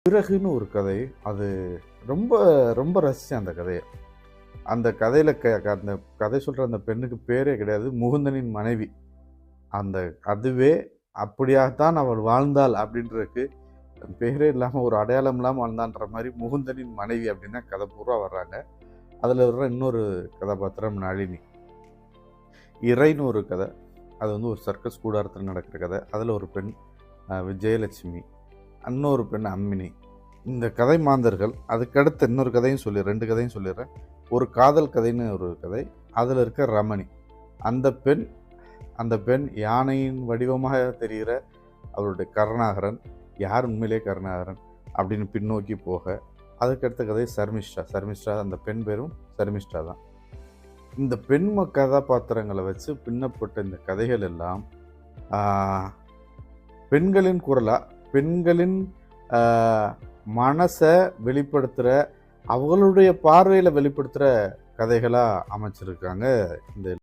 பிறகுன்னு ஒரு கதை. அது ரொம்ப ரொம்ப ரசிச்சேன் அந்த கதைய. அந்த கதையில அந்த கதை சொல்ற அந்த பெண்ணுக்கு பேரே கிடையாது. முகுந்தனின் மனைவி. அந்த அதுவே அப்படியாகத்தான் அவள் வாழ்ந்தாள் அப்படின்றதுக்கு பேரே இல்லாம ஒரு அடையாளம் இல்லாம வாழ்ந்தான்ற மாரி முகுந்தனின் மனைவி அப்படின்னு தான் கதை பூரா வர்றாங்க. அதில் வர்ற இன்னொரு கதாபாத்திரம் நளினி. இறைன்னு ஒரு கதை. அது வந்து ஒரு சர்க்கஸ் கூடாரத்தில் நடக்கிற கதை. அதில் ஒரு பெண் விஜயலட்சுமி, இன்னொரு பெண் அம்மினி. இந்த கதை மாந்தர்கள். அதுக்கடுத்து இன்னொரு கதையும் 2 கதையும் சொல்லிடுறேன். ஒரு காதல் கதைன்னு ஒரு கதை. அதில் இருக்க ரமணி. அந்த பெண் யானையின் வடிவமாக தெரிகிற அவருடைய கருணாகரன். யார் உண்மையிலே கருணாகரன் அப்படின்னு பின்னோக்கி போக, அதுக்கடுத்த கதை சர்மிஷ்டா. அந்த பெண் பேரும் சர்மிஷ்டா தான். இந்த பெண் கதாபாத்திரங்களை வச்சு பின்னப்பட்ட இந்த கதைகள் எல்லாம் பெண்களின் குரலா, பெண்களின் மனசை வெளிப்படுத்துகிற, அவங்களுடைய பார்வையில் வெளிப்படுத்துகிற கதைகளாக அமைச்சிருக்காங்க இந்த